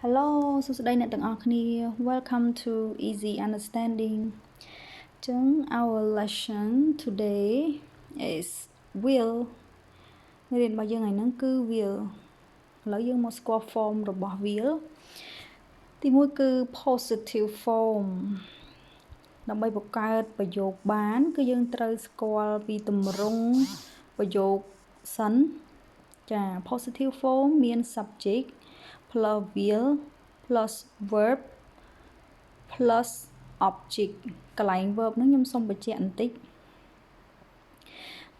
Hello សួស្តីអ្នកទាំងអស់គ្នា Welcome to Easy Understanding ចឹង our lesson today is will រៀនរបស់យើងថ្ងៃហ្នឹងគឺ will ឥឡូវយើងមកស្គាល់ form របស់ will ទីមួយគឺ positive form ដើម្បីបង្កើតប្រយោគបានគឺយើងត្រូវស្គាល់ពីទម្រង់ប្រយោគសិនចា positive form មាន subject plus will plus verb plus object កន្លែង verb ហ្នឹងខ្ញុំសូមបញ្ជាក់បន្តិច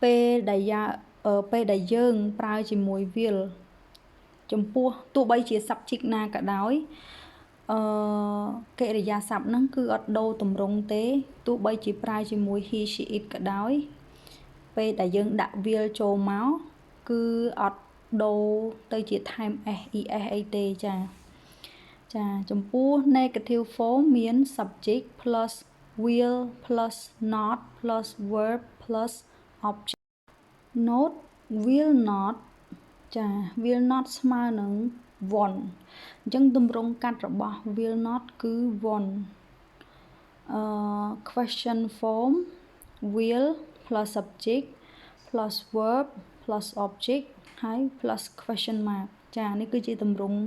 ពេលដែលយើងប្រើជាមួយ will ចំពោះទោះបីជា subject ណាក៏ដោយកិរិយាសព្ទហ្នឹងគឺអត់ដូរទម្រង់ទេទោះបីជាប្រើជាមួយ he she it ក៏ដោយពេលដែលយើងដាក់ will ចូលមកគឺអត់ដូរទៅជាថែម s es អីទេចាចំពោះ negative form មាន subject plus will plus not plus verb plus object note will not ចា will not ស្មើនឹង won't អញ្ចឹងទម្រង់កាត់របស់ will not គឺ won't question form will plus subject plus verb plus object ហើយ plus question mark ចានេះគឺជាទម្រង់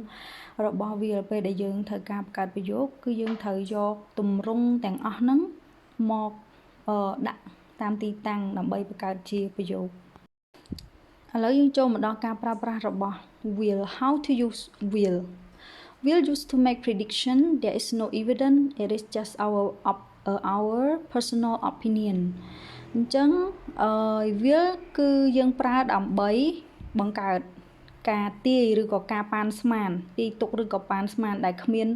របស់ will ពេលដែលយើងត្រូវការបង្កើតប្រយោគគឺយើងត្រូវយកទម្រង់ទាំងអស់ហ្នឹងមកដាក់តាមទីតាំងដើម្បីបង្កើតជាប្រយោគឥឡូវយើងចូលមកដល់ការប្រើប្រាស់របស់ will how to use will used to make prediction there is no evidence it is just our personal opinion អញ្ចឹងwill គឺយើងប្រើដើម្បីបង្កើតការទាយឬក៏ការប៉ាន់ស្មានទាយទុកឬក៏ប៉ាន់ស្មានដែលគ្មាន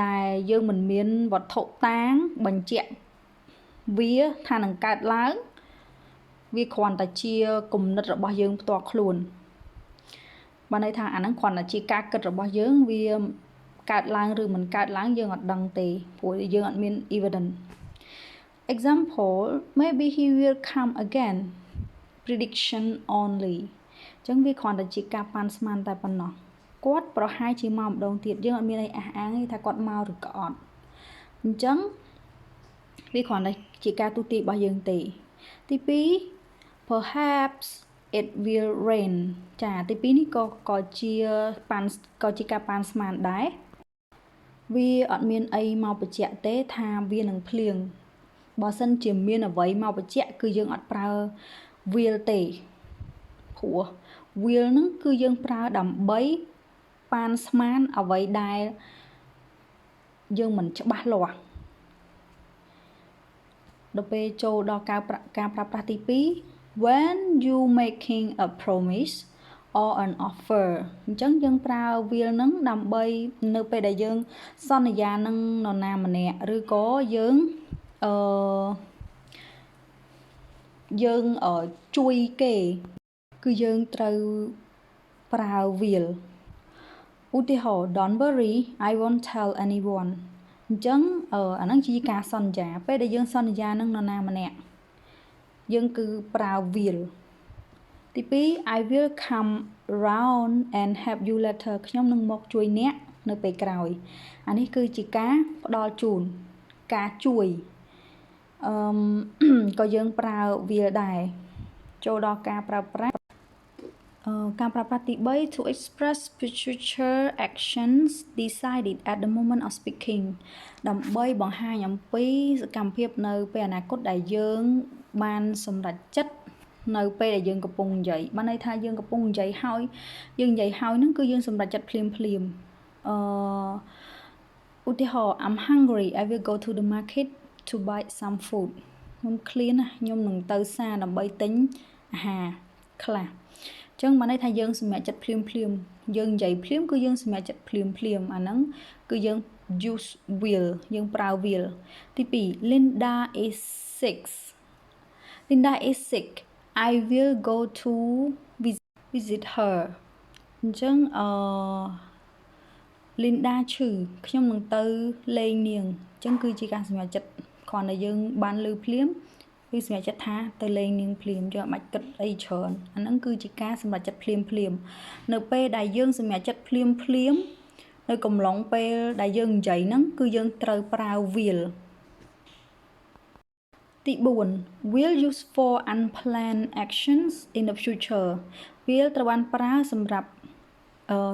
ដែលយើងមិនមានវត្ថុតាងបញ្ជាក់វាថានឹងកើតឡើងវាគ្រាន់តែជាគំនិតរបស់យើងផ្ទាល់ខ្លួនបានន័យថាអាហ្នឹងគ្រាន់តែជាការគិតរបស់យើងវាកើតឡើងឬមិនកើតឡើងយើងអត់ដឹងទេព្រោះយើងអត់មាន evidence example maybe he will come again prediction only អញ្ចឹងវាគ្រាន់តែជាការប៉ាន់ស្មានតែប៉ុណ្ណោះគាត់ប្រហែលជាមកម្ដងទៀតយើងអត់មានអីអះអាងទេថាគាត់មកឬក៏អត់អញ្ចឹងវាគ្រាន់តែជាការទូទាយរបស់យើងទេទី2 perhaps it will rain ចាទី2នេះក៏ជាការប៉ាន់ស្មានដែរវាអត់មានអីមកបញ្ជាក់ទេថាវានឹងភ្លៀងបើសិនជាមានអ្វីមកបញ្ជាក់គឺយើងអត់ប្រើ will ទេព្រោះ will ហ្នឹងគឺយើងប្រើដើម្បីប៉ាន់ស្មានអ្វីដែលយើងមិនច្បាស់លាស់ដល់ពេលចូលដល់ការប្រើប្រាស់ទី2 when you making a promise or an offer អញ្ចឹងយើងប្រើ will ហ្នឹងដើម្បីនៅពេលដែលយើងសន្យានឹងនរណាម្នាក់ឬក៏យើងជួយគេគឺយើងត្រូវប្រើ will ឧទាហរណ៍ don't worry I won't tell anyone អញ្ចឹងអាហ្នឹងជាការសន្យាពេលដែលយើងសន្យានឹងនរណាម្នាក់យើងគឺប្រើ will ទី2 I will come round and help you later ខ្ញុំនឹងមកជួយអ្នកនៅពេលក្រោយអានេះគឺជាការផ្ដល់ជូនការជួយក៏យើងប្រើ will ដែរចូលដល់ការប្រើប្រាស់ទី3 to express future actions decided at the moment of speaking ដើម្បីបង្ហាញអំពីសកម្មភាពនៅពេលអនាគតដែលយើងបានសម្រេចចិត្តនៅពេលដែលយើងកំពុងនិយាយបានន័យថាយើងកំពុងនិយាយហើយហ្នឹងគឺយើងសម្រេចចិត្តភ្លាមឧទាហរណ៍ I'm hungry I will go to the market to buy some food ខ្ញុំឃ្លានណាខ្ញុំនឹងទៅផ្សារដើម្បីទិញអាហារខ្លះអញ្ចឹងបានន័យថាយើងសម្រេចចិត្តភ្លាមយើងនិយាយភ្លាមគឺយើងសម្រេចចិត្តភ្លាមអាហ្នឹងគឺយើង use will យើងប្រើ will ទី2 Linda is sick I will go to visit her អញ្ចឹងLinda ឈឺខ្ញុំនឹងទៅលេងនាងអញ្ចឹងគឺជាការសម្រេចចិត្តគ្រាន់តែយើងបានឮភ្លាមគឺសម្រេចចិត្តថាទៅលេងនាងភ្លាមយើងអត់បាច់គិតអីច្រើនអាហ្នឹងគឺជាការសម្រេចចិត្តភ្លាមនៅពេលដែលយើងសម្រេចចិត្តភ្លាម នៅកំឡុងពេលដែលយើងនិយាយហ្នឹងគឺយើងត្រូវប្រើ will ទី4 will use for unplanned actions in the future will ត្រូវបានប្រើសម្រាប់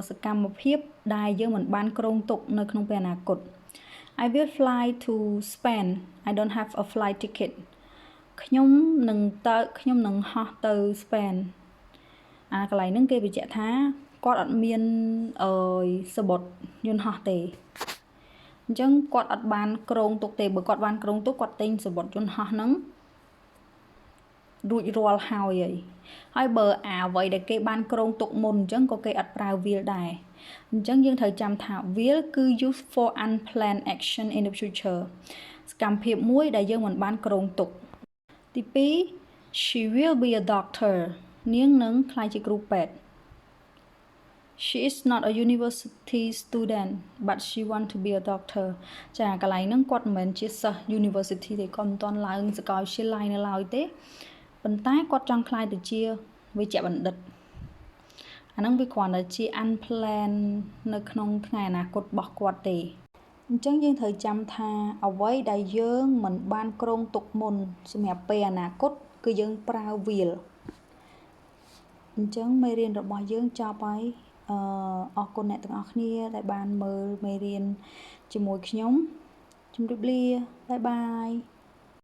សកម្មភាពដែលយើងមិនបានគ្រោងទុកនៅក្នុងពេលអនាគត I will fly to Spain I don't have a flight ticket ខ្ញុំនឹងហោះទៅ Spain កន្លែងហ្នឹងគេបញ្ជាក់ថាគាត់អត់មានសំបុត្រយន្តហោះទេអញ្ចឹងគាត់អត់បានគ្រោងទុកទេបើគាត់បានគ្រោងទុកគាត់ទិញសំបុត្រយន្តហោះហ្នឹងរួចរាល់ហើយបើអ្វីដែលគេបានគ្រោងទុកមុនអញ្ចឹងក៏គេអត់ប្រើ will ដែរអញ្ចឹងយើងត្រូវចាំថា will គឺ use for unplanned action in the future សកម្មភាពមួយដែលយើងមិនបានគ្រោងទុកទី2 she will be a doctor នាងនឹងក្លាយជាគ្រូពេទ្យ She is not a university student but she want to be a doctor ចាកន្លែងហ្នឹងគាត់មិនមែនជាសិស្ស university ទេគាត់មិនទាន់ឡើងសាកលវិទ្យាល័យនៅឡើយទេប៉ុន្តែគាត់ចង់ក្លាយទៅជាវេជ្ជបណ្ឌិតអាហ្នឹងវាគ្រាន់តែជា unplanned នៅក្នុងថ្ងៃអនាគតរបស់គាត់ទេអញ្ចឹងយើងត្រូវចាំថាអ្វីដែលយើងមិនបានគ្រោងទុកមុនសម្រាប់ពេលអនាគតគឺយើងប្រើ will អញ្ចឹងមេរៀនរបស់យើងចប់ហើយអរគុណអ្នកទាំងអស់គ្នាដែលបានមើលមេរៀនជាមួយខ្ញុំជម្រាបលាបាយបាយ